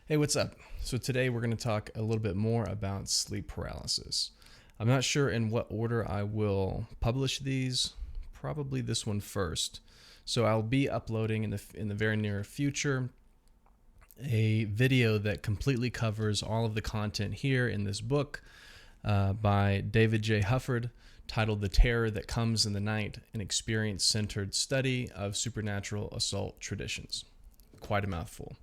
Hey, what's up? So today we're going to talk a little bit more about sleep paralysis. I'm not sure in what order I will publish these. Probably this one first. So I'll be uploading in the very near future a video that completely covers all of the content here in this book by David J. Hufford, titled "The Terror That Comes in the Night: An Experience-Centered Study of Supernatural Occult Traditions." Quite a mouthful.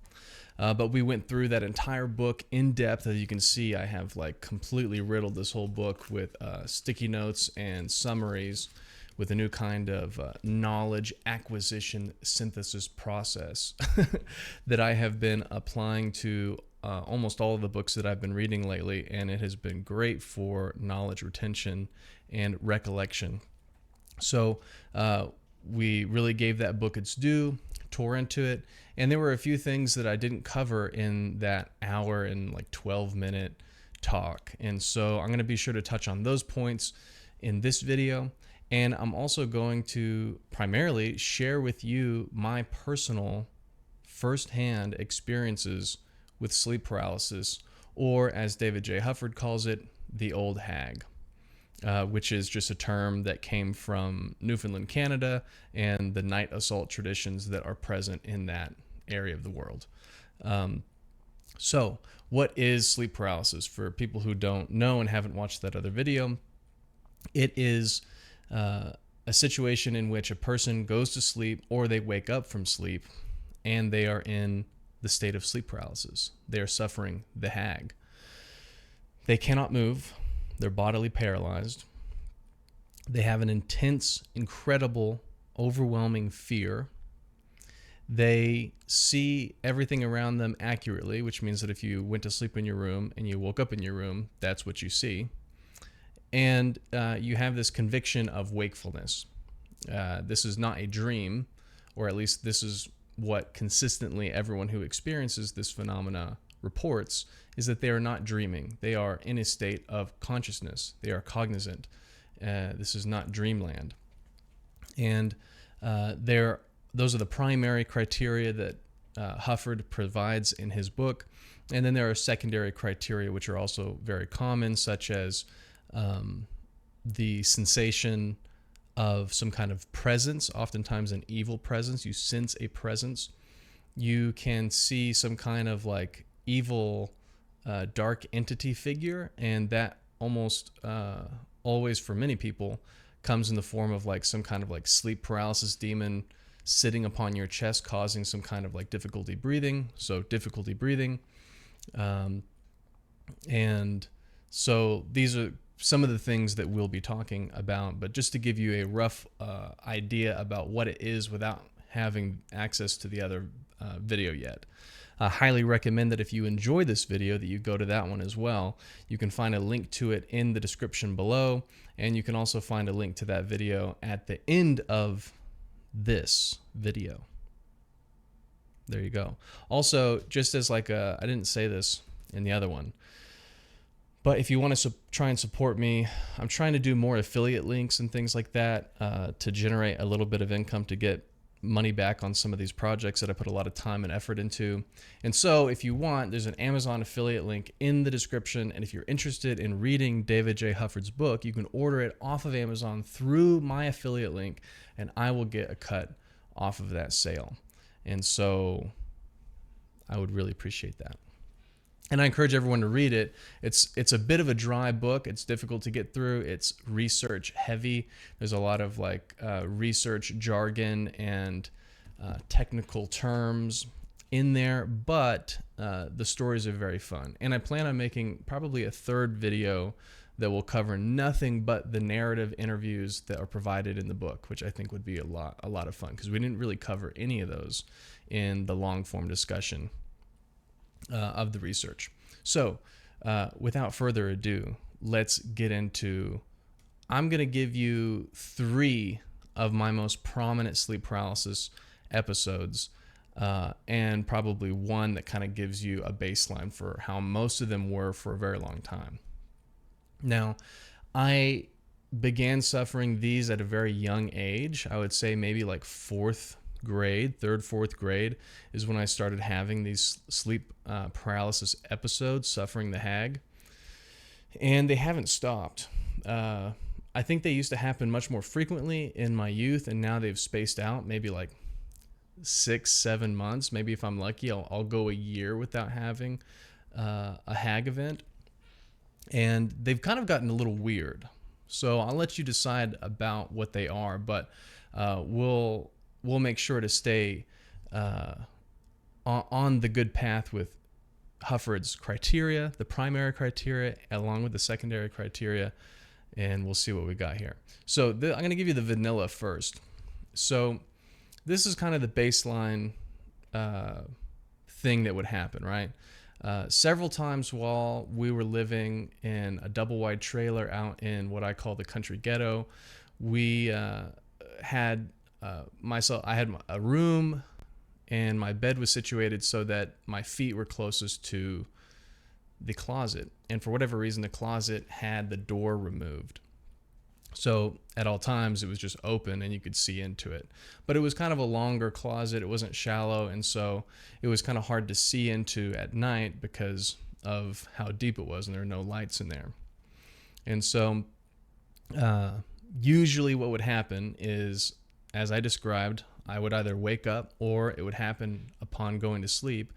But we went through that entire book in depth. As you can see, I have like completely riddled this whole book with sticky notes and summaries with a new kind of knowledge acquisition synthesis process that I have been applying to almost all of the books that I've been reading lately, and it has been great for knowledge retention and recollection. So we really gave that book its due, tore into it, and there were a few things that I didn't cover in that hour and like 12-minute talk. And so I'm going to be sure to touch on those points in this video. And I'm also going to primarily share with you my personal firsthand experiences with sleep paralysis, or as David J. Hufford calls it, the Old Hag. Which is just a term that came from Newfoundland, Canada, and the night assault traditions that are present in that area of the world. So, what is sleep paralysis? For people who don't know and haven't watched that other video, it is a situation in which a person goes to sleep or they wake up from sleep and they are in the state of sleep paralysis. They are suffering the hag. They cannot move. They're bodily paralyzed. They have an intense, incredible, overwhelming fear. They see everything around them accurately, which means that if you went to sleep in your room and you woke up in your room, that's what you see. And you have this conviction of wakefulness. This is not a dream, or at least this is what consistently everyone who experiences this phenomena reports, is that they are not dreaming. They are in a state of consciousness. They are cognizant. This is not dreamland. And those are the primary criteria that Hufford provides in his book. And then there are secondary criteria which are also very common, such as the sensation of some kind of presence, oftentimes an evil presence. You sense a presence. You can see some kind of like evil dark entity figure, and that almost always for many people comes in the form of like some kind of like sleep paralysis demon sitting upon your chest, causing some kind of like difficulty breathing. And so these are some of the things that we'll be talking about, but just to give you a rough idea about what it is without having access to the other video yet. I highly recommend that if you enjoy this video that you go to that one as well. You can find a link to it in the description below, and you can also find a link to that video at the end of this video. There you go. Also, just as like I didn't say this in the other one, but if you want to try and support me, I'm trying to do more affiliate links and things like that to generate a little bit of income to get money back on some of these projects that I put a lot of time and effort into. And so if you want, there's an Amazon affiliate link in the description. And if you're interested in reading David J. Hufford's book, you can order it off of Amazon through my affiliate link, and I will get a cut off of that sale. And so I would really appreciate that. And I encourage everyone to read it. It's a bit of a dry book. It's difficult to get through. It's research heavy. There's a lot of like research jargon and technical terms in there, but the stories are very fun. And I plan on making probably a third video that will cover nothing but the narrative interviews that are provided in the book, which I think would be a lot of fun, because we didn't really cover any of those in the long form discussion of the research. So without further ado, let's get into, I'm going to give you 3 of my most prominent sleep paralysis episodes, and probably one that kind of gives you a baseline for how most of them were for a very long time. Now, I began suffering these at a very young age. I would say maybe like 4th grade, third, fourth grade, is when I started having these sleep paralysis episodes, suffering the hag. And they haven't stopped. I think they used to happen much more frequently in my youth, and now they've spaced out, maybe like 6-7 months. Maybe if I'm lucky, I'll go a year without having a hag event. And they've kind of gotten a little weird. So I'll let you decide about what they are, but we'll make sure to stay on the good path with Hufford's criteria, the primary criteria, along with the secondary criteria, and we'll see what we got here. So I'm going to give you the vanilla first. So this is kind of the baseline thing that would happen, right? Several times while we were living in a double wide trailer out in what I call the country ghetto, we had I had a room, and my bed was situated so that my feet were closest to the closet. And for whatever reason, the closet had the door removed. So at all times, it was just open and you could see into it. But it was kind of a longer closet. It wasn't shallow. And so it was kind of hard to see into at night because of how deep it was, and there were no lights in there. And so usually what would happen is, as I described, I would either wake up, or it would happen upon going to sleep,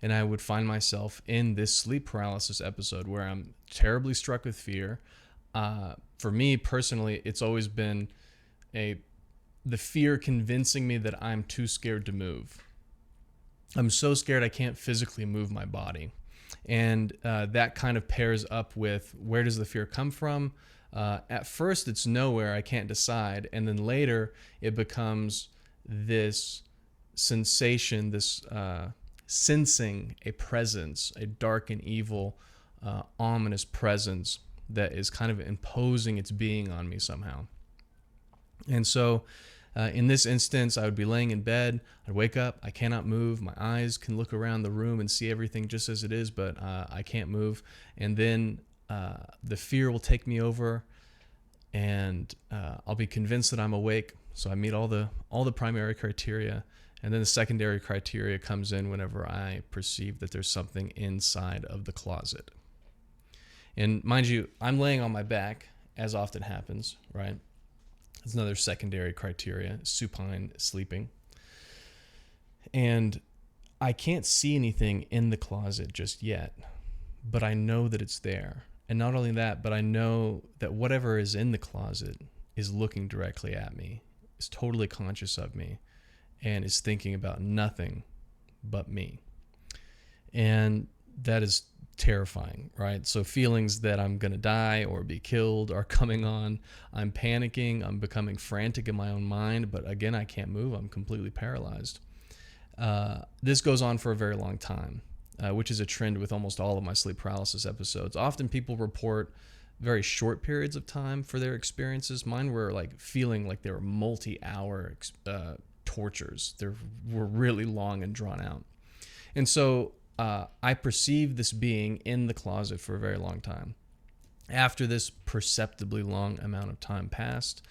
and I would find myself in this sleep paralysis episode where I'm terribly struck with fear. For me personally, it's always been the fear convincing me that I'm too scared to move. I'm so scared I can't physically move my body. And that kind of pairs up with, where does the fear come from? At first, it's nowhere. I can't decide. And then later, it becomes this sensation, this sensing a presence, a dark and evil, ominous presence that is kind of imposing its being on me somehow. And so in this instance, I would be laying in bed. I'd wake up. I cannot move. My eyes can look around the room and see everything just as it is, but I can't move. And then the fear will take me over, and I'll be convinced that I'm awake. So I meet all the primary criteria, and then the secondary criteria comes in whenever I perceive that there's something inside of the closet. And mind you, I'm laying on my back, as often happens, right? It's another secondary criteria, supine sleeping. And I can't see anything in the closet just yet, but I know that it's there. And not only that, but I know that whatever is in the closet is looking directly at me, is totally conscious of me, and is thinking about nothing but me. And that is terrifying, right? So feelings that I'm going to die or be killed are coming on. I'm panicking. I'm becoming frantic in my own mind. But again, I can't move. I'm completely paralyzed. This goes on for a very long time, which is a trend with almost all of my sleep paralysis episodes. Often people report very short periods of time for their experiences. Mine were like feeling like they were multi-hour tortures. They were really long and drawn out. And so I perceived this being in the closet for a very long time. After this perceptibly long amount of time passed,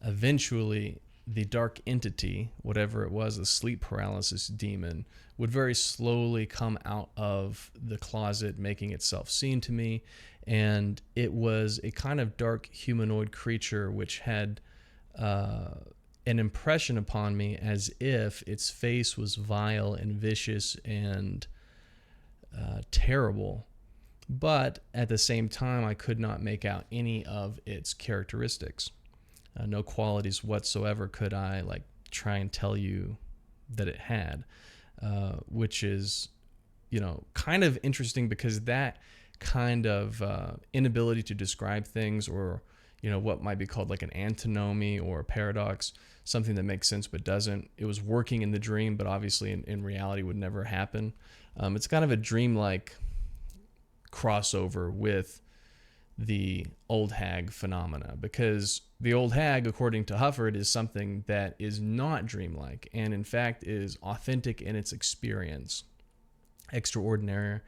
eventually the dark entity, whatever it was, the sleep paralysis demon, would very slowly come out of the closet, making itself seen to me. And it was a kind of dark humanoid creature which had an impression upon me as if its face was vile and vicious and terrible, but at the same time I could not make out any of its characteristics. No qualities whatsoever could I like try and tell you that it had, which is, kind of interesting, because that kind of inability to describe things, or what might be called like an antinomy or a paradox, something that makes sense but doesn't. It was working in the dream, but obviously in reality would never happen. It's kind of a dreamlike crossover with the Old Hag phenomena, because the Old Hag, according to Hufford, is something that is not dreamlike, and in fact is authentic in its experience. Extraordinary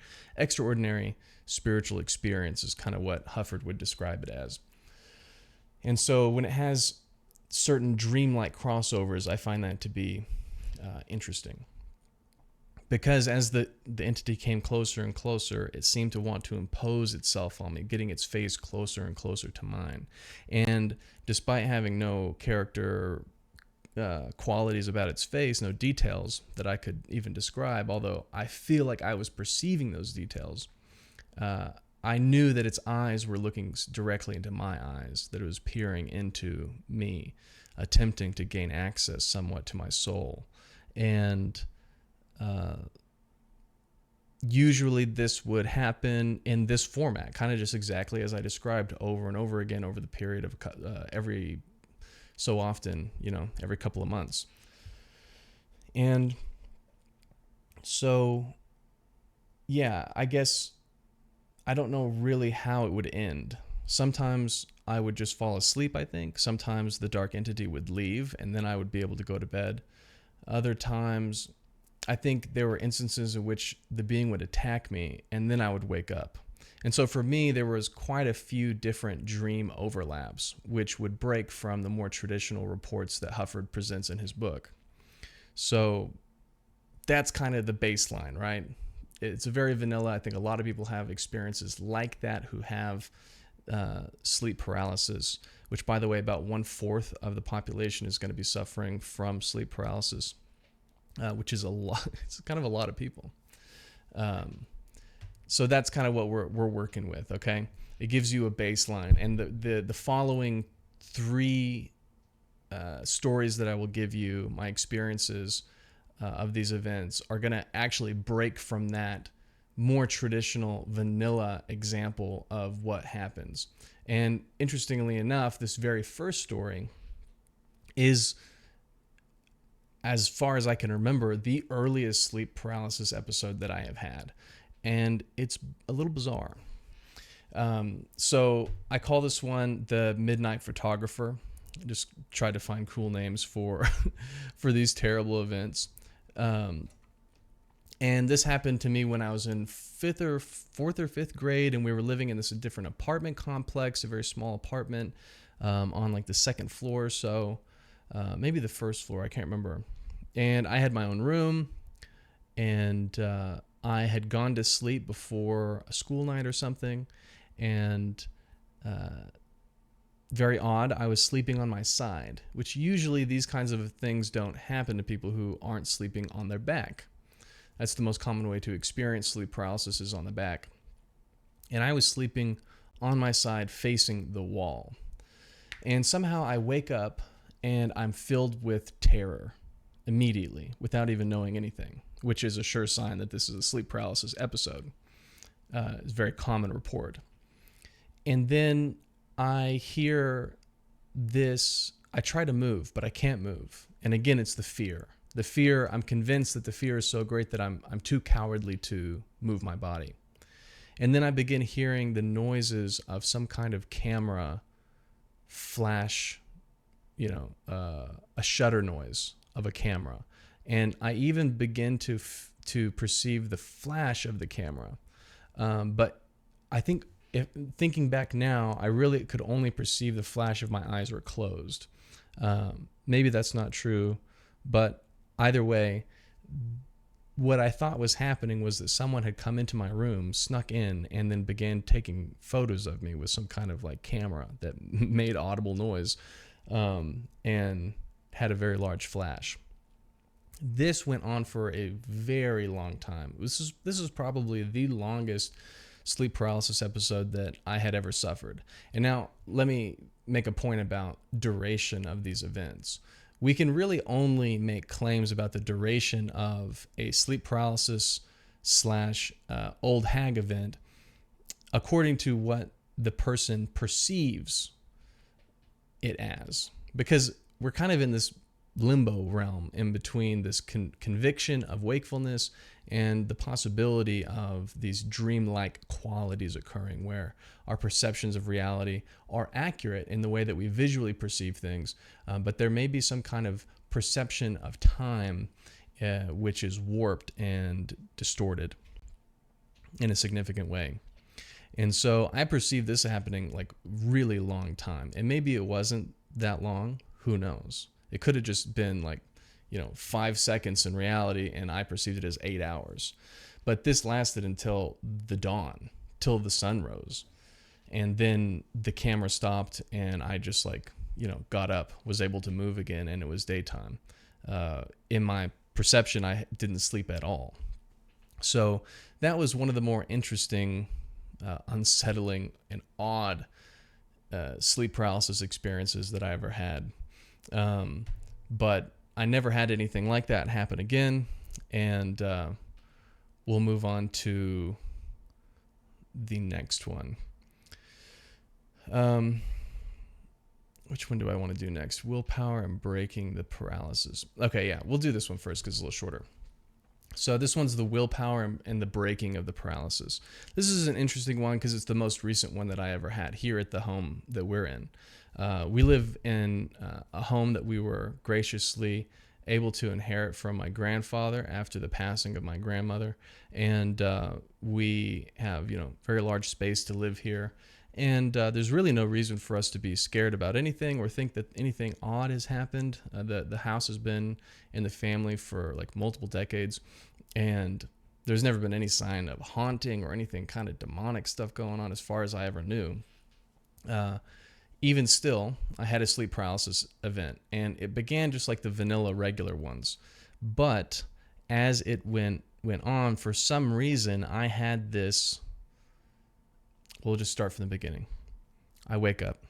spiritual experience is kind of what Hufford would describe it as. And so when it has certain dreamlike crossovers, I find that to be interesting. Because as the entity came closer and closer, it seemed to want to impose itself on me, getting its face closer and closer to mine. And despite having no character qualities about its face, no details that I could even describe, although I feel like I was perceiving those details, I knew that its eyes were looking directly into my eyes, that it was peering into me, attempting to gain access somewhat to my soul. And usually this would happen in this format, kind of just exactly as I described, over and over again over the period of every so often, every couple of months. And so, yeah, I guess I don't know really how it would end. Sometimes I would just fall asleep, I think. Sometimes the dark entity would leave, and then I would be able to go to bed. Other times, I think there were instances in which the being would attack me, and then I would wake up. And so for me, there was quite a few different dream overlaps, which would break from the more traditional reports that Hufford presents in his book. So that's kind of the baseline, right? It's a very vanilla. I think a lot of people have experiences like that who have sleep paralysis, which, by the way, about 1/4 of the population is going to be suffering from sleep paralysis, which is a lot. It's kind of a lot of people. So that's kind of what we're working with. Okay, it gives you a baseline, and the following 3 stories that I will give you, my experiences of these events, are going to actually break from that more traditional vanilla example of what happens. And interestingly enough, this very first story is, as far as I can remember, the earliest sleep paralysis episode that I have had. And it's a little bizarre. So I call this one the Midnight Photographer. I just tried to find cool names for these terrible events. And this happened to me when I was in 4th or 5th grade, and we were living in this different apartment complex, a very small apartment, on like the 2nd floor or so, maybe the 1st floor, I can't remember. And I had my own room, and I had gone to sleep before a school night or something, and very odd, I was sleeping on my side, which usually these kinds of things don't happen to people who aren't sleeping on their back. That's the most common way to experience sleep paralysis, is on the back. And I was sleeping on my side facing the wall. And somehow I wake up and I'm filled with terror immediately without even knowing anything, which is a sure sign that this is a sleep paralysis episode. It's a very common report. And then I hear this, I try to move, but I can't move. And again, it's the fear. The fear, I'm convinced that the fear is so great that I'm too cowardly to move my body. And then I begin hearing the noises of some kind of camera flash, a shutter noise of a camera. And I even begin to perceive the flash of the camera. But I think, thinking back now, I really could only perceive the flash if my eyes were closed. Maybe that's not true, but either way, what I thought was happening was that someone had come into my room, snuck in, and then began taking photos of me with some kind of like camera that made audible noise, and had a very large flash. This went on for a very long time. This is probably the longest sleep paralysis episode that I had ever suffered. And now let me make a point about duration of these events. We can really only make claims about the duration of a sleep paralysis / Old Hag event according to what the person perceives it as, because we're kind of in this limbo realm in between this conviction of wakefulness and the possibility of these dreamlike qualities occurring, where our perceptions of reality are accurate in the way that we visually perceive things, but there may be some kind of perception of time which is warped and distorted in a significant way. And so I perceived this happening like really long time, and maybe it wasn't that long, Who knows? It could have just been like, 5 seconds in reality, and I perceived it as 8 hours. But this lasted until the dawn, till the sun rose. And then the camera stopped, and I just got up, was able to move again, and it was daytime. In my perception, I didn't sleep at all. So that was one of the more interesting, unsettling, and odd sleep paralysis experiences that I ever had. But I never had anything like that happen again. And we'll move on to the next one. Which one do I want to do next? Willpower and breaking the paralysis. Okay, yeah, we'll do this one first because it's a little shorter. So this one's the willpower and the breaking of the paralysis. This is an interesting one because it's the most recent one that I ever had here at the home that we're in. We live in a home that we were graciously able to inherit from my grandfather after the passing of my grandmother. And we have, very large space to live here. And there's really no reason for us to be scared about anything or think that anything odd has happened. The house has been in the family for multiple decades, and there's never been any sign of haunting or anything kind of demonic stuff going on as far as I ever knew. Even still, I had a sleep paralysis event, and it began just like the vanilla regular ones. But as it went on, for some reason, I had this. We'll just start from the beginning. I wake up.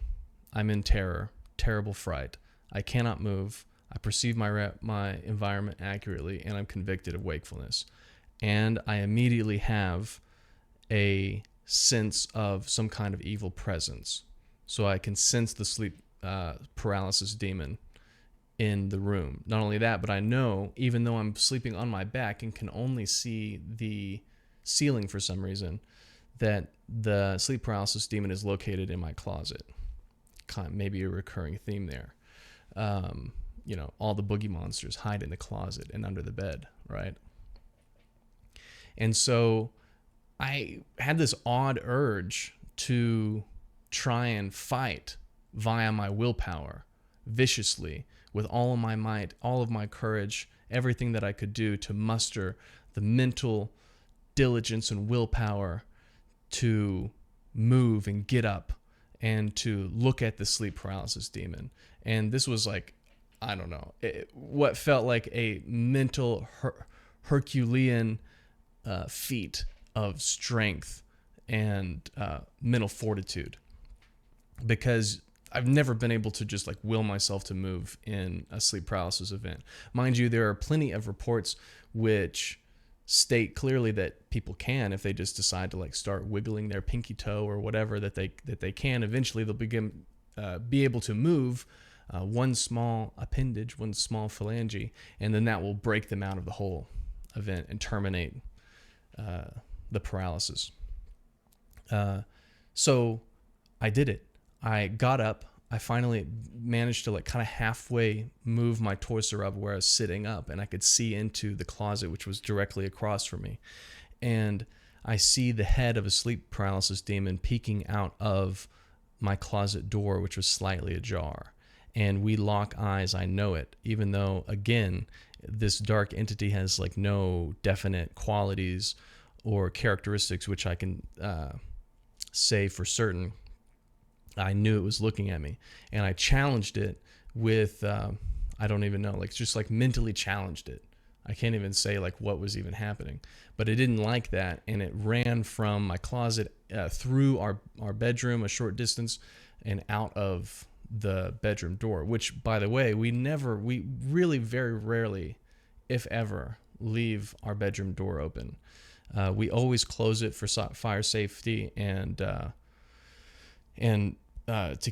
I'm in terror, terrible fright. I cannot move. I perceive my environment accurately, and I'm convicted of wakefulness. And I immediately have a sense of some kind of evil presence. So I can sense the sleep paralysis demon in the room. Not only that, but I know, even though I'm sleeping on my back and can only see the ceiling for some reason, that the sleep paralysis demon is located in my closet. Kind of maybe a recurring theme there. All the boogie monsters hide in the closet and under the bed, right? And so I had this odd urge to try and fight via my willpower, viciously, with all of my might, all of my courage, everything that I could do to muster the mental diligence and willpower to move and get up and to look at the sleep paralysis demon. And this was what felt like a mental Herculean feat of strength and mental fortitude, because I've never been able to just will myself to move in a sleep paralysis event. Mind you, there are plenty of reports which state clearly that people can, if they just decide to start wiggling their pinky toe or whatever, that they can eventually, they'll be able to move one small appendage, one small phalange, and then that will break them out of the whole event and terminate the paralysis. So I did it. I got up. I finally managed to kind of halfway move my torso up where I was sitting up, and I could see into the closet, which was directly across from me. And I see the head of a sleep paralysis demon peeking out of my closet door, which was slightly ajar. And we lock eyes. I know it, even though, again, this dark entity has no definite qualities or characteristics which I can say for certain. I knew it was looking at me, and I challenged it with, I don't even know, just mentally challenged it. I can't even say what was even happening, but it didn't like that. And it ran from my closet through our bedroom a short distance and out of the bedroom door, which, by the way, we really very rarely, if ever, leave our bedroom door open. We always close it for fire safety and to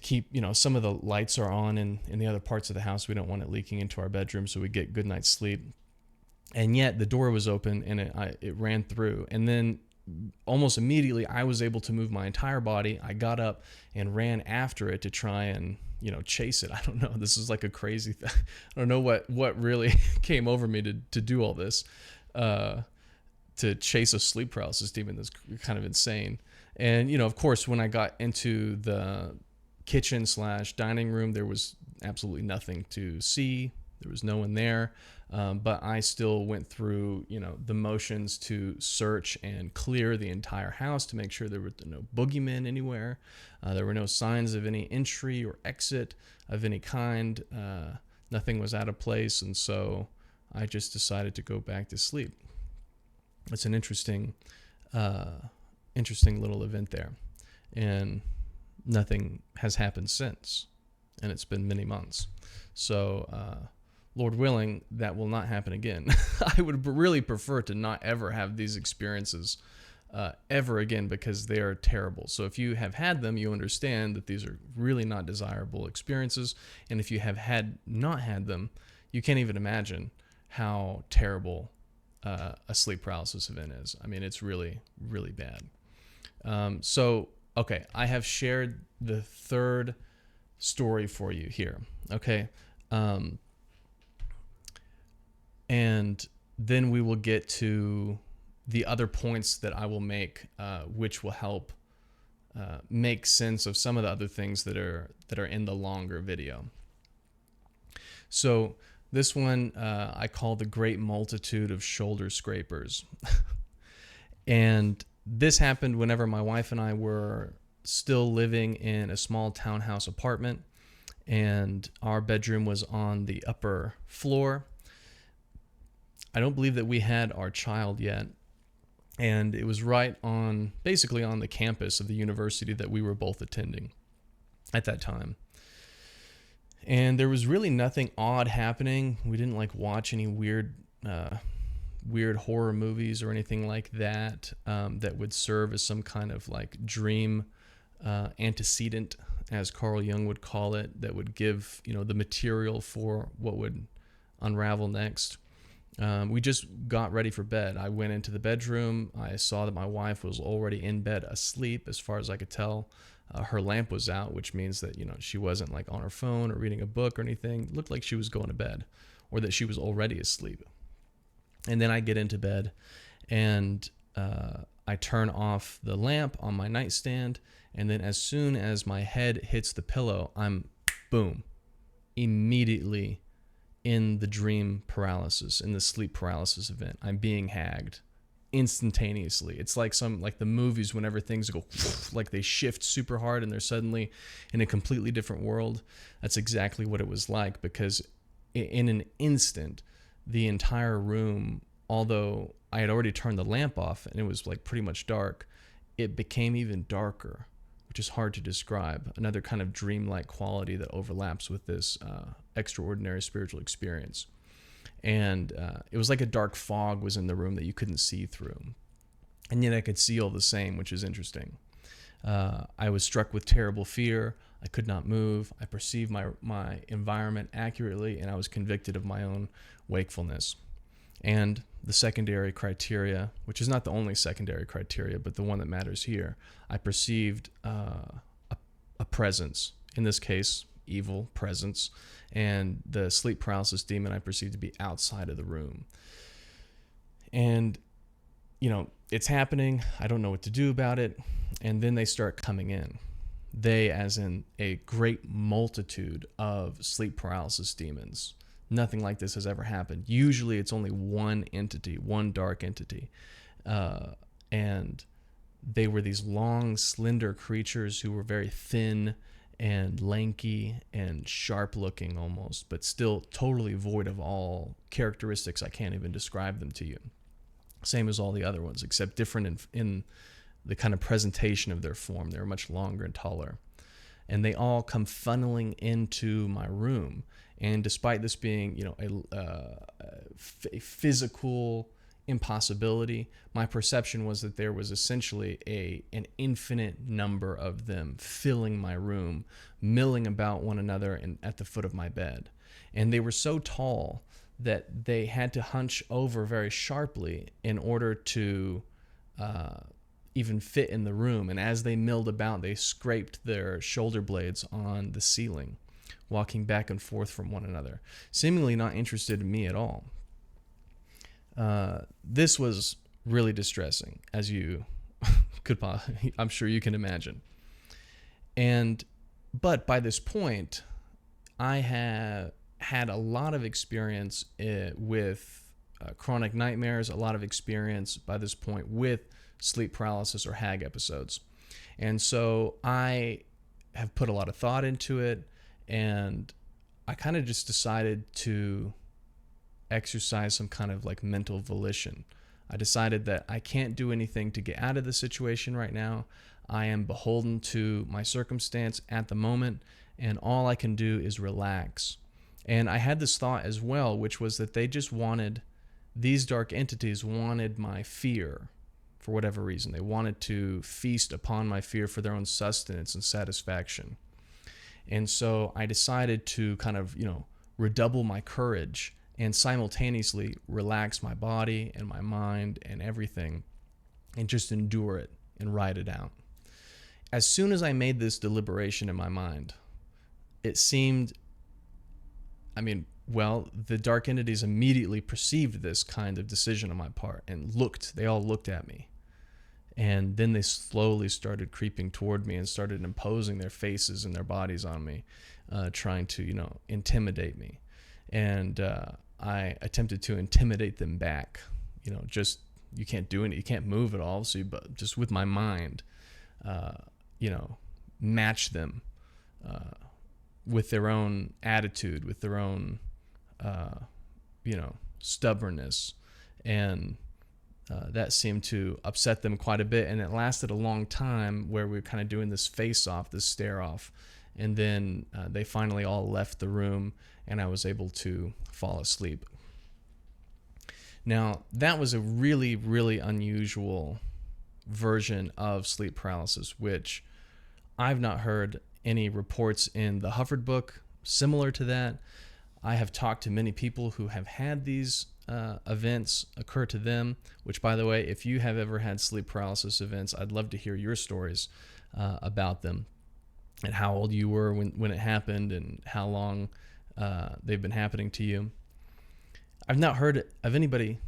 keep, some of the lights are on in the other parts of the house. We don't want it leaking into our bedroom, so we get good night's sleep. And yet the door was open, and it ran through. And then almost immediately I was able to move my entire body. I got up and ran after it to try and, chase it. I don't know. This is a crazy thing. I don't know what really came over me to do all this, to chase a sleep paralysis demon. That's kind of insane. And, of course, when I got into the kitchen / dining room, there was absolutely nothing to see. There was no one there. But I still went through, the motions to search and clear the entire house to make sure there were no boogeymen anywhere. There were no signs of any entry or exit of any kind. Nothing was out of place. And so I just decided to go back to sleep. It's an interesting little event there. And nothing has happened since. And it's been many months. So, Lord willing, that will not happen again. I would really prefer to not ever have these experiences ever again, because they are terrible. So if you have had them, you understand that these are really not desirable experiences. And if you have not had them, you can't even imagine how terrible a sleep paralysis event is. I mean, it's really, really bad. Okay, I have shared the third story for you here. Okay. And then we will get to the other points that I will make, which will help make sense of some of the other things that are in the longer video. So this one I call the Great Multitude of Shoulder Scrapers. And this happened whenever my wife and I were still living in a small townhouse apartment, and our bedroom was on the upper floor. I don't believe that we had our child yet. And it was basically on the campus of the university that we were both attending at that time. And there was really nothing odd happening. We didn't watch any weird horror movies or anything like that, that would serve as some kind of dream antecedent, as Carl Jung would call it, that would give, the material for what would unravel next. We just got ready for bed. I went into the bedroom. I saw that my wife was already in bed asleep, as far as I could tell. Her lamp was out, which means that, she wasn't on her phone or reading a book or anything. It looked like she was going to bed, or that she was already asleep. And then I get into bed, and I turn off the lamp on my nightstand. And then as soon as my head hits the pillow, I'm, boom, immediately in the dream paralysis, in the sleep paralysis event. I'm being hagged instantaneously. It's like the movies, whenever things go they shift super hard and they're suddenly in a completely different world. That's exactly what it was like, because in an instant, the entire room, although I had already turned the lamp off and it was pretty much dark, it became even darker, which is hard to describe. Another kind of dreamlike quality that overlaps with this extraordinary spiritual experience. And it was like a dark fog was in the room that you couldn't see through. And yet I could see all the same, which is interesting. I was struck with terrible fear. I could not move. I perceived my environment accurately, and I was convicted of my own wakefulness. And the secondary criteria, which is not the only secondary criteria, but the one that matters here, I perceived a presence, in this case, evil presence, and the sleep paralysis demon I perceived to be outside of the room. And, it's happening. I don't know what to do about it. And then they start coming in. They, as in a great multitude of sleep paralysis demons. Nothing like this has ever happened. Usually it's only one entity, one dark entity. And they were these long, slender creatures who were very thin and lanky and sharp looking almost, but still totally void of all characteristics. I can't even describe them to you. Same as all the other ones, except different in the kind of presentation of their form. They're much longer and taller. And they all come funneling into my room. And despite this being, a physical impossibility, my perception was that there was essentially an infinite number of them filling my room, milling about one another and at the foot of my bed. And they were so tall that they had to hunch over very sharply in order to even fit in the room. And as they milled about, they scraped their shoulder blades on the ceiling, walking back and forth from one another, seemingly not interested in me at all. This was really distressing, as you I'm sure you can imagine. But by this point, I have had a lot of experience with chronic nightmares, a lot of experience by this point with sleep paralysis or hag episodes. And so I have put a lot of thought into it, and I kind of just decided to exercise some kind of like mental volition. I decided that I can't do anything to get out of the situation right now. I am beholden to my circumstance at the moment, and all I can do is relax. And I had this thought as well, which was that these dark entities wanted my fear for whatever reason. They wanted to feast upon my fear for their own sustenance and satisfaction. And so I decided to kind of, redouble my courage and simultaneously relax my body and my mind and everything and just endure it and ride it out. As soon as I made this deliberation in my mind, it seemed, the dark entities immediately perceived this kind of decision on my part and they all looked at me. And then they slowly started creeping toward me and started imposing their faces and their bodies on me, trying to, intimidate me. And I attempted to intimidate them back, you can't do anything, you can't move at all. So, but just with my mind, match them with their own attitude, with their own, stubbornness. And that seemed to upset them quite a bit. And it lasted a long time where we were kind of doing this face-off, this stare-off. And then they finally all left the room, and I was able to fall asleep. Now, that was a really, really unusual version of sleep paralysis, which I've not heard any reports in the Hufford book similar to that. I have talked to many people who have had these events occur to them, which, by the way, if you have ever had sleep paralysis events, I'd love to hear your stories about them and how old you were when it happened and how long they've been happening to you. I've not heard of anybody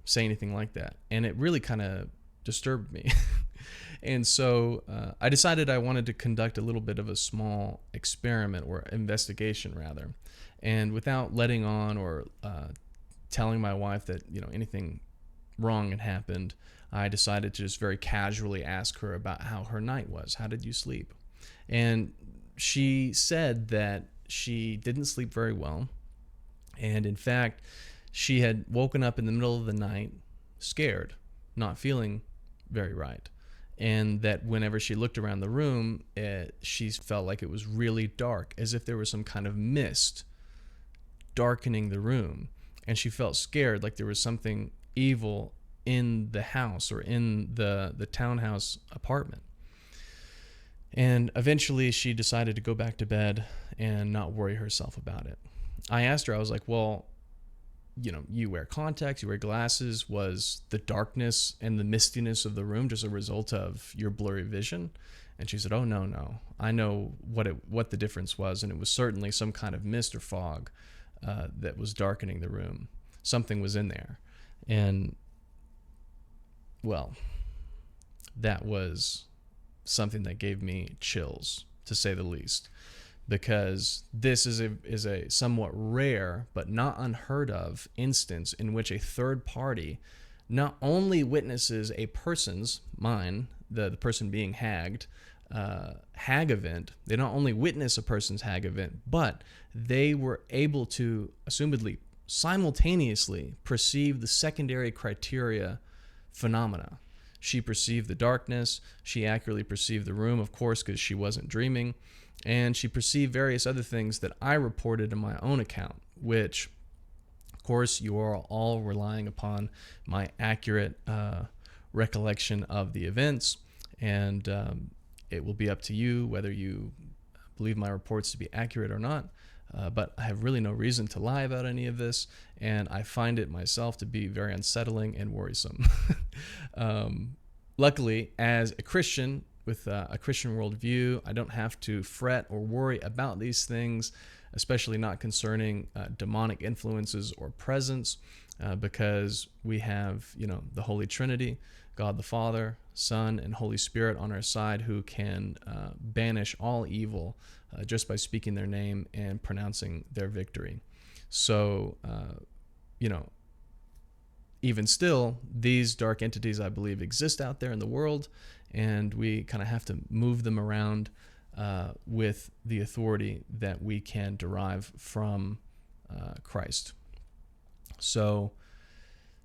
say anything like that, and it really kind of disturbed me. And so I decided I wanted to conduct a little bit of a small experiment, or investigation rather. And without letting on or telling my wife that anything wrong had happened, I decided to just very casually ask her about how her night was. How did you sleep? And she said that she didn't sleep very well. And in fact, she had woken up in the middle of the night scared, not feeling very right. And that whenever she looked around the room, she felt like it was really dark, as if there was some kind of mist darkening the room. And she felt scared, like there was something evil in the house or in the townhouse apartment. And eventually she decided to go back to bed and not worry herself about it. I asked her, I was like, well, you wear contacts, you wear glasses. Was the darkness and the mistiness of the room just a result of your blurry vision? And she said, oh, no. I know what the difference was, and it was certainly some kind of mist or fog that was darkening the room. Something was in there. And, well, that was something that gave me chills, to say the least, because this is a somewhat rare but not unheard of instance in which a third party not only witnesses a person's, the person being hagged, hag event. They not only witness a person's hag event, but they were able to, assumedly, simultaneously perceive the secondary criteria phenomena. She perceived the darkness. She accurately perceived the room, of course, because she wasn't dreaming. And she perceived various other things that I reported in my own account, which, of course, you are all relying upon my accurate recollection of the events. And it will be up to you whether you believe my reports to be accurate or not. But I have really no reason to lie about any of this, and I find it myself to be very unsettling and worrisome. Luckily, as a Christian with a Christian worldview, I don't have to fret or worry about these things, especially not concerning demonic influences or presence, because we have, the Holy Trinity, God the Father, Son, and Holy Spirit on our side, who can banish all evil just by speaking their name and pronouncing their victory. So, even still, these dark entities, I believe, exist out there in the world, and we kind of have to move them around with the authority that we can derive from Christ. So,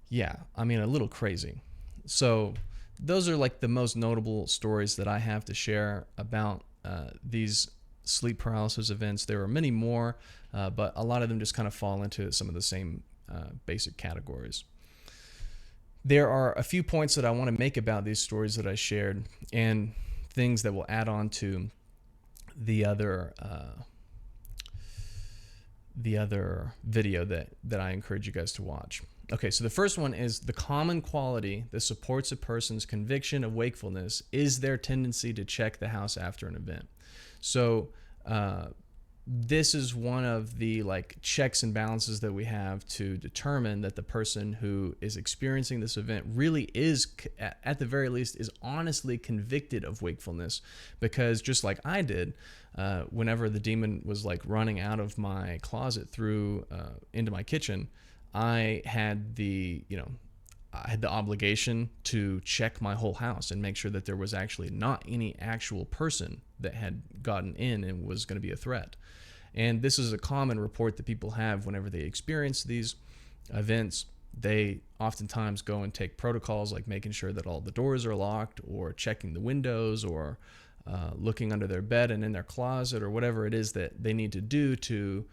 yeah, I mean, a little crazy. So those are like the most notable stories that I have to share about these sleep paralysis events. There are many more, but a lot of them just kind of fall into some of the same basic categories. There are a few points that I want to make about these stories that I shared, and things that will add on to the other video that I encourage you guys to watch. Okay, so the first one is: the common quality that supports a person's conviction of wakefulness is their tendency to check the house after an event. So this is one of the checks and balances that we have to determine that the person who is experiencing this event really is, at the very least, is honestly convicted of wakefulness. Because just like I did, whenever the demon was running out of my closet through into my kitchen, I had the obligation to check my whole house and make sure that there was actually not any actual person that had gotten in and was going to be a threat. And this is a common report that people have whenever they experience these events. They oftentimes go and take protocols like making sure that all the doors are locked, or checking the windows, or looking under their bed and in their closet, or whatever it is that they need to do to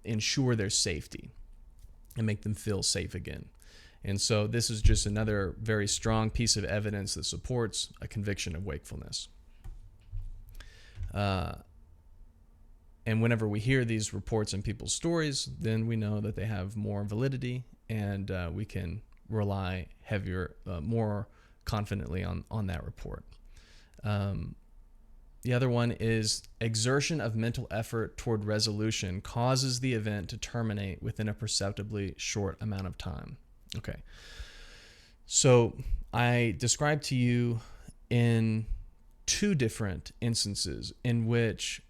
ensure their safety and make them feel safe again. And so this is just another very strong piece of evidence that supports a conviction of wakefulness. And whenever we hear these reports in people's stories, then we know that they have more validity, and we can rely more confidently on that report. The other one is: exertion of mental effort toward resolution causes the event to terminate within a perceptibly short amount of time. Okay. So I described to you in two different instances in which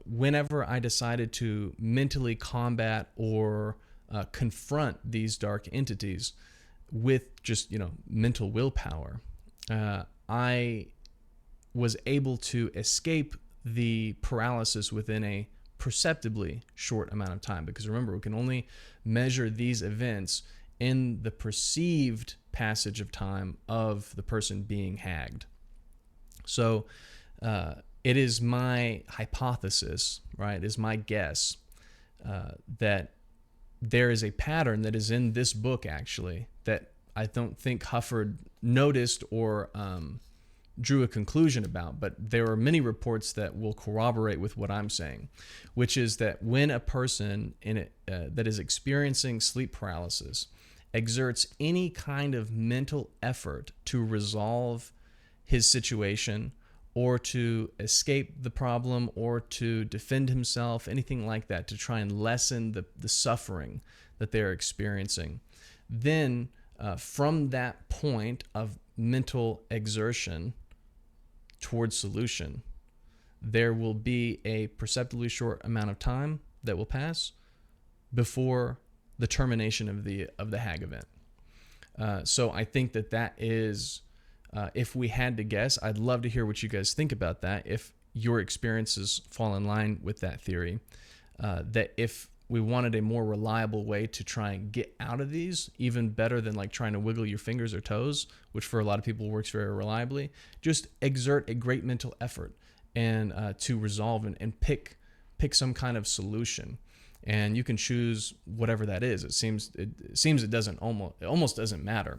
whenever I decided to mentally combat or confront these dark entities with just mental willpower, I was able to escape the paralysis within a perceptibly short amount of time. Because remember, we can only measure these events in the perceived passage of time of the person being hagged. So it is my hypothesis, right? It is my guess that there is a pattern that is in this book, actually, that I don't think Hufford noticed or drew a conclusion about, but there are many reports that will corroborate with what I'm saying, which is that when a person that is experiencing sleep paralysis exerts any kind of mental effort to resolve his situation, or to escape the problem, or to defend himself, anything like that, to try and lessen the suffering that they're experiencing, then from that point of mental exertion towards solution, there will be a perceptibly short amount of time that will pass before the termination of the hag event. So I think that is, if we had to guess, I'd love to hear what you guys think about that. If your experiences fall in line with that theory, that if we wanted a more reliable way to try and get out of these, even better than trying to wiggle your fingers or toes, which for a lot of people works very reliably, just exert a great mental effort and to resolve and pick some kind of solution. And you can choose whatever that is. It seems it almost doesn't matter.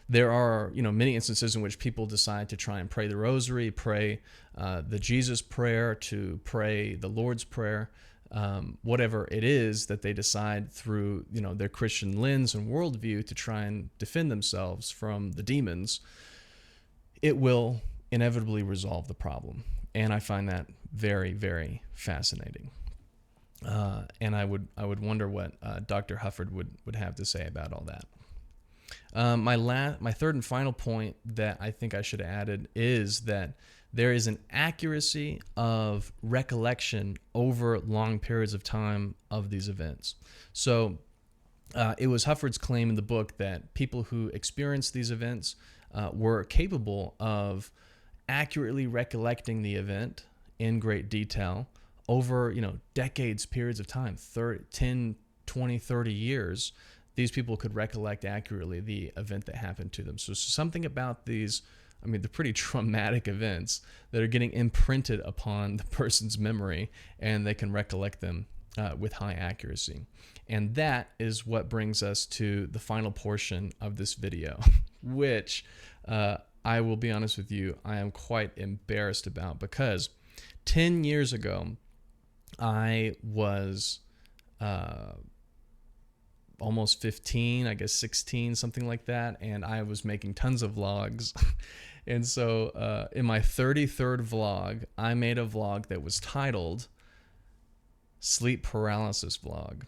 There are many instances in which people decide to try and pray the rosary, pray the Jesus prayer, to pray the Lord's Prayer, whatever it is that they decide through their Christian lens and worldview to try and defend themselves from the demons. It will inevitably resolve the problem, and I find that very, very fascinating. And I would wonder what Dr. Hufford would have to say about all that. My third and final point that I think I should have added is that there is an accuracy of recollection over long periods of time of these events. So it was Hufford's claim in the book that people who experienced these events were capable of accurately recollecting the event in great detail over, decades, periods of time, 10, 20, 30 years. These people could recollect accurately the event that happened to them. So something about these, they're pretty traumatic events that are getting imprinted upon the person's memory, and they can recollect them with high accuracy. And that is what brings us to the final portion of this video, which I will be honest with you, I am quite embarrassed about, because 10 years ago, I was almost 15, I guess 16, something like that, and I was making tons of vlogs. And so in my 33rd vlog, I made a vlog that was titled Sleep Paralysis Vlog.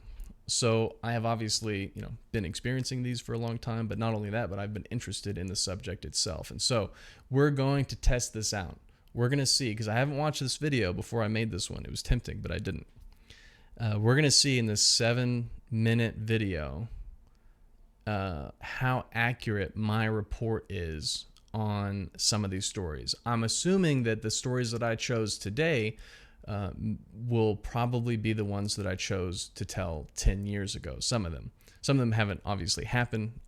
So I have obviously, been experiencing these for a long time, but not only that, but I've been interested in the subject itself. And so we're going to test this out. We're going to see, because I haven't watched this video before I made this one. It was tempting, but I didn't. We're going to see in this 7-minute video how accurate my report is on some of these stories. I'm assuming that the stories that I chose today will probably be the ones that I chose to tell 10 years ago. Some of them haven't obviously happened.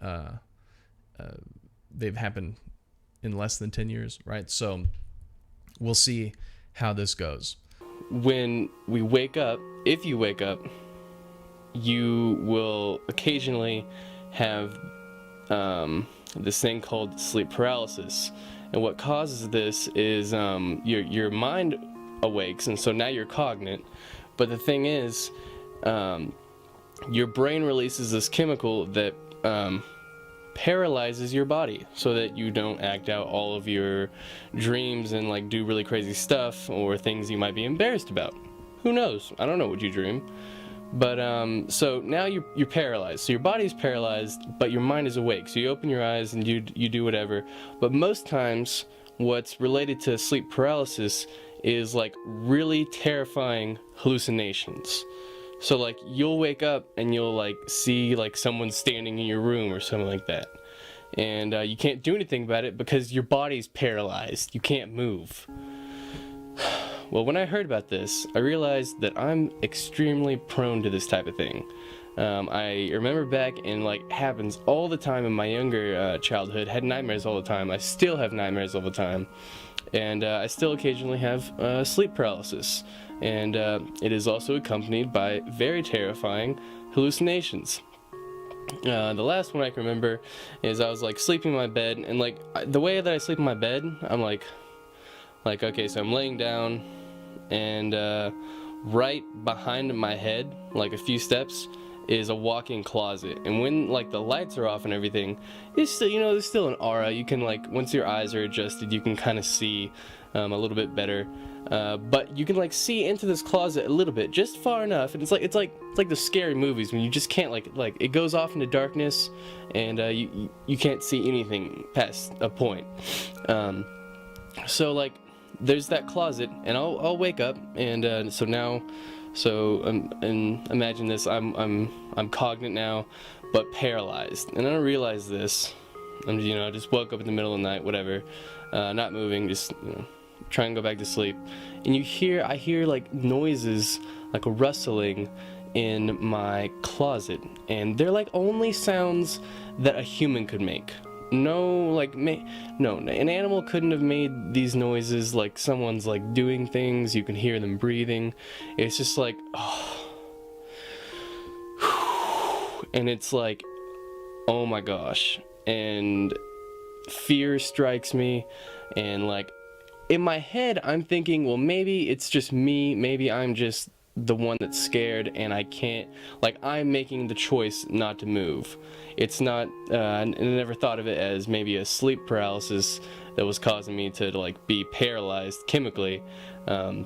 They've happened in less than 10 years, right? So we'll see how this goes. When we wake up, if you wake up, you will occasionally have this thing called sleep paralysis. And what causes this is your mind awakes, and so now you're cognate, but the thing is your brain releases this chemical that paralyzes your body so that you don't act out all of your dreams and like do really crazy stuff or things you might be embarrassed about. Who knows? I don't know what you dream. But so now you're paralyzed. So your body's paralyzed, but your mind is awake. So you open your eyes and you do whatever. But most times what's related to sleep paralysis is like really terrifying hallucinations. So like you'll wake up and you'll like see like someone standing in your room or something like that. And you can't do anything about it because your body's paralyzed. You can't move. Well, when I heard about this, I realized that I'm extremely prone to this type of thing. I remember back, and like happens all the time in my younger childhood, had nightmares all the time. I still have nightmares all the time. And I still occasionally have sleep paralysis. And it is also accompanied by very terrifying hallucinations. The last one I can remember is I was like sleeping in my bed, and like the way that I sleep in my bed, I'm like okay, so I'm laying down, and right behind my head, like a few steps, is a walk-in closet. And when like the lights are off and everything, it's still, there's still an aura. You can like, once your eyes are adjusted, you can kind of see a little bit better. But you can like see into this closet a little bit, just far enough. And it's like the scary movies when you just can't like it goes off into darkness, and you can't see anything past a point. So like there's that closet, and I'll wake up, and and imagine this, I'm cognate now, but paralyzed, and I don't realize this. I just woke up in the middle of the night, whatever, not moving, just try and go back to sleep, and I hear like noises, like a rustling in my closet, and they're like only sounds that a human could make. No, an animal couldn't have made these noises. Like someone's like doing things, you can hear them breathing. It's just like, and it's like, oh my gosh. And fear strikes me, and like in my head I'm thinking, well, maybe it's just me, maybe I'm just the one that's scared, and I can't, like, I'm making the choice not to move. It's not, I never thought of it as maybe a sleep paralysis that was causing me to like be paralyzed chemically. I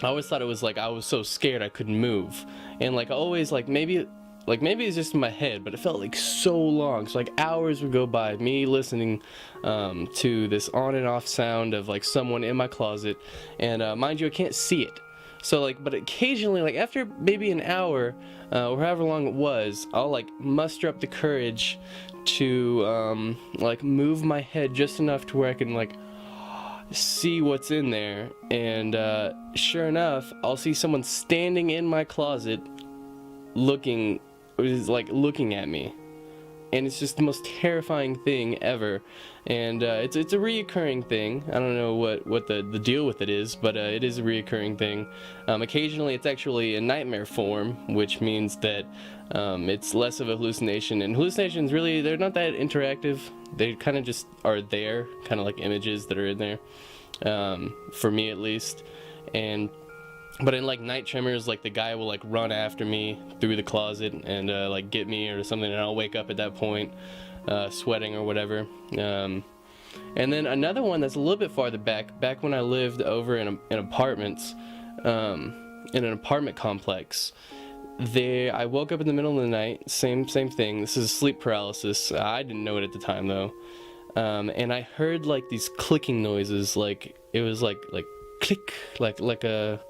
always thought it was like I was so scared I couldn't move, and like always like maybe like maybe it's just in my head, but it felt like so long. So like hours would go by me listening to this on and off sound of like someone in my closet, and mind you, I can't see it. So like, but occasionally, like after maybe an hour or however long it was, I'll like muster up the courage to like move my head just enough to where I can like see what's in there, and sure enough, I'll see someone standing in my closet looking at me, and it's just the most terrifying thing ever. And it's a reoccurring thing. I don't know what the deal with it is, but it is a reoccurring thing. Occasionally it's actually in nightmare form, which means that it's less of a hallucination, and hallucinations really, they're not that interactive. They kind of just are there, kind of like images that are in there, for me at least. But in like night tremors, like the guy will like run after me through the closet and like get me or something, and I'll wake up at that point, sweating or whatever. And then another one that's a little bit farther back when I lived over in apartments, in an apartment complex. There, I woke up in the middle of the night. Same thing. This is sleep paralysis. I didn't know it at the time though, and I heard like these clicking noises. Like it was like click, like a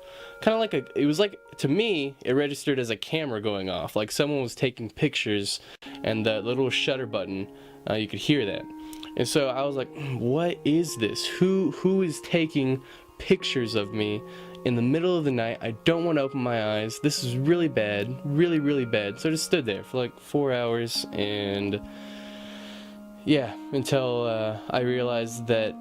kind of like a. It was like, to me, it registered as a camera going off. Like someone was taking pictures, and the little shutter button, you could hear that. And so I was like, what is this? Who is taking pictures of me in the middle of the night? I don't want to open my eyes. This is really bad, really bad. So I just stood there for like 4 hours, and yeah, until I realized that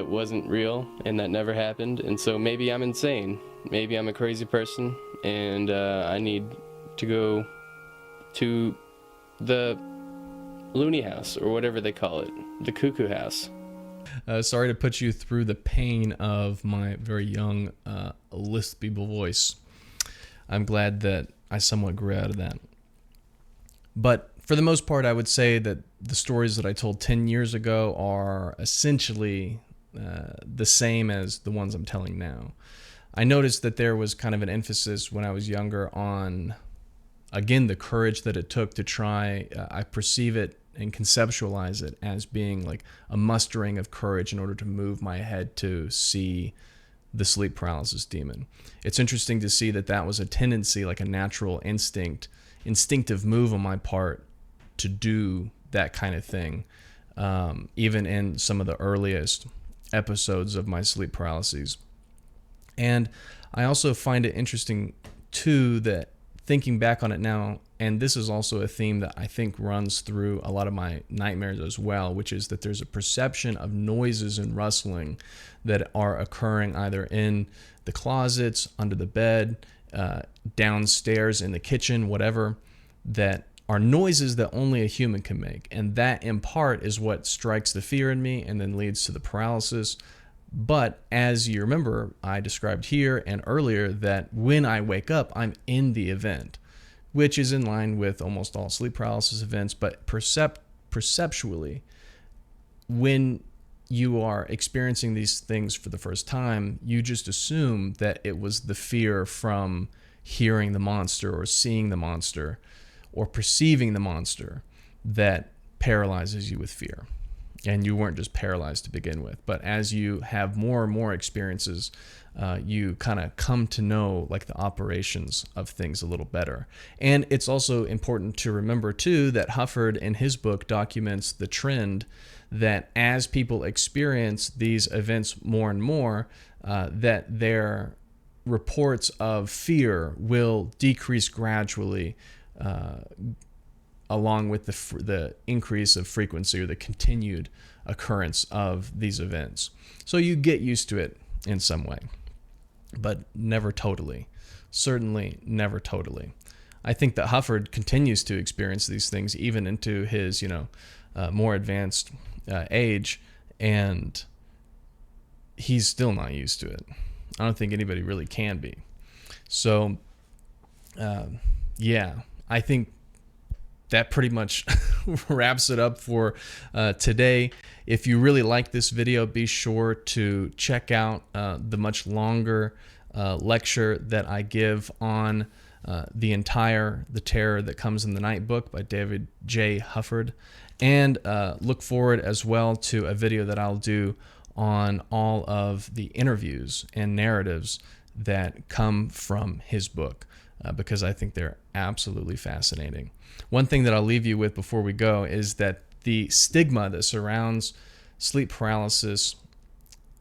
wasn't real and that never happened. And so maybe I'm insane. Maybe I'm a crazy person, and I need to go to the loony house, or whatever they call it, the cuckoo house. Sorry to put you through the pain of my very young, lispy voice. I'm glad that I somewhat grew out of that. But for the most part, I would say that the stories that I told 10 years ago are essentially the same as the ones I'm telling now. I noticed that there was kind of an emphasis when I was younger on, again, the courage that it took to try. I perceive it and conceptualize it as being like a mustering of courage in order to move my head to see the sleep paralysis demon. It's interesting to see that was a tendency, like a natural instinctive move on my part to do that kind of thing, even in some of the earliest episodes of my sleep paralyses. And I also find it interesting too that, thinking back on it now, and this is also a theme that I think runs through a lot of my nightmares as well, which is that there's a perception of noises and rustling that are occurring either in the closets, under the bed, downstairs in the kitchen, whatever, that are noises that only a human can make. And that in part is what strikes the fear in me and then leads to the paralysis. But as you remember, I described here and earlier that when I wake up, I'm in the event, which is in line with almost all sleep paralysis events. But perceptually, when you are experiencing these things for the first time, you just assume that it was the fear from hearing the monster or seeing the monster or perceiving the monster that paralyzes you with fear. And you weren't just paralyzed to begin with. But as you have more and more experiences, you kind of come to know like the operations of things a little better. And it's also important to remember too that Hufford in his book documents the trend that as people experience these events more and more, that their reports of fear will decrease gradually, along with the increase of frequency or the continued occurrence of these events. So you get used to it in some way, but never totally. Certainly never totally. I think that Hufford continues to experience these things even into his, more advanced age, and he's still not used to it. I don't think anybody really can be. So, yeah, I think that pretty much wraps it up for today. If you really like this video, be sure to check out the much longer lecture that I give on The Terror That Comes in the Night book by David J. Hufford. And look forward as well to a video that I'll do on all of the interviews and narratives that come from his book, because I think they're absolutely fascinating. One thing that I'll leave you with before we go is that the stigma that surrounds sleep paralysis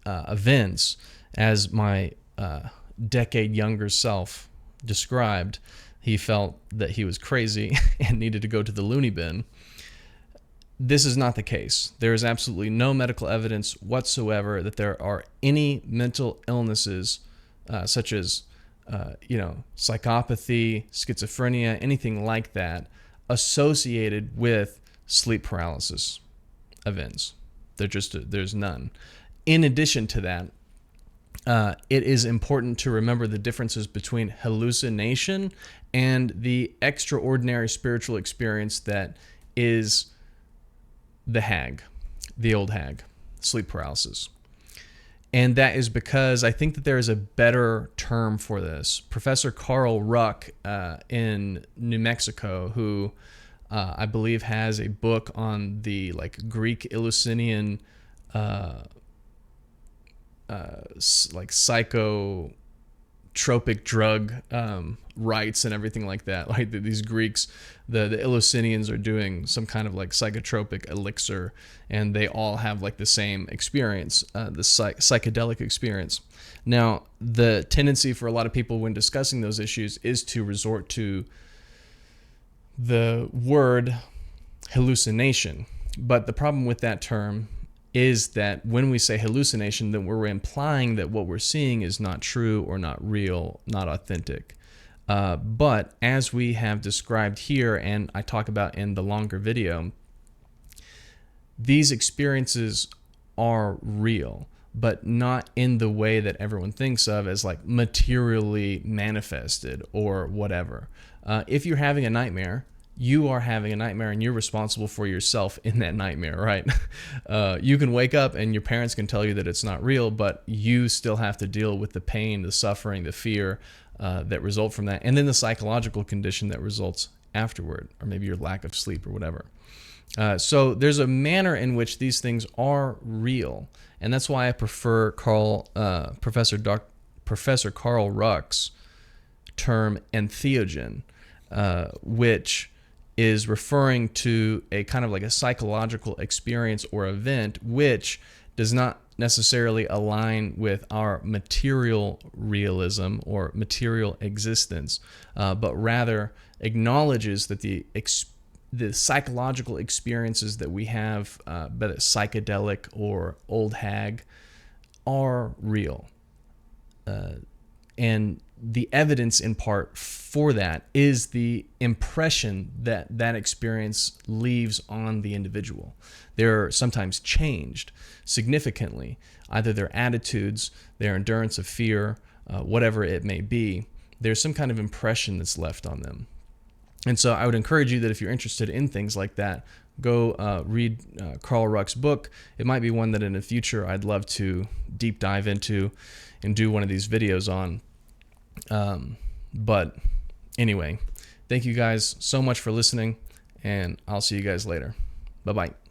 events, as my decade younger self described, he felt that he was crazy and needed to go to the loony bin. This is not the case. There is absolutely no medical evidence whatsoever that there are any mental illnesses such as psychopathy, schizophrenia, anything like that, associated with sleep paralysis events. There's none. In addition to that, it is important to remember the differences between hallucination and the extraordinary spiritual experience that is the hag, the old hag, sleep paralysis. And that is because I think that there is a better term for this. Professor Carl Ruck in New Mexico, who I believe has a book on the Greek Eleusinian psychotropic drug rites and everything like that. Like these Greeks, the Eleusinians are doing some kind of psychotropic elixir, and they all have the same experience, the psychedelic experience. Now, the tendency for a lot of people when discussing those issues is to resort to the word hallucination. But the problem with that term is that when we say hallucination, then we're implying that what we're seeing is not true or not real, not authentic. But as we have described here, and I talk about in the longer video, these experiences are real, but not in the way that everyone thinks of as materially manifested or whatever. If you're having a nightmare, you are having a nightmare and you're responsible for yourself in that nightmare, right? You can wake up and your parents can tell you that it's not real, but you still have to deal with the pain, the suffering, the fear that result from that, and then the psychological condition that results afterward, or maybe your lack of sleep or whatever. So there's a manner in which these things are real, and that's why I prefer Professor Carl Ruck's term entheogen, which is referring to a kind of a psychological experience or event which does not necessarily align with our material realism or material existence, but rather acknowledges that the psychological experiences that we have, whether it's psychedelic or old hag, are real. And the evidence in part for that is the impression that that experience leaves on the individual. They're sometimes changed significantly, either their attitudes, their endurance of fear, whatever it may be. There's some kind of impression that's left on them. And so I would encourage you that if you're interested in things like that, go read Carl Ruck's book. It might be one that in the future I'd love to deep dive into and do one of these videos on. But anyway, thank you guys so much for listening, and I'll see you guys later. Bye-bye.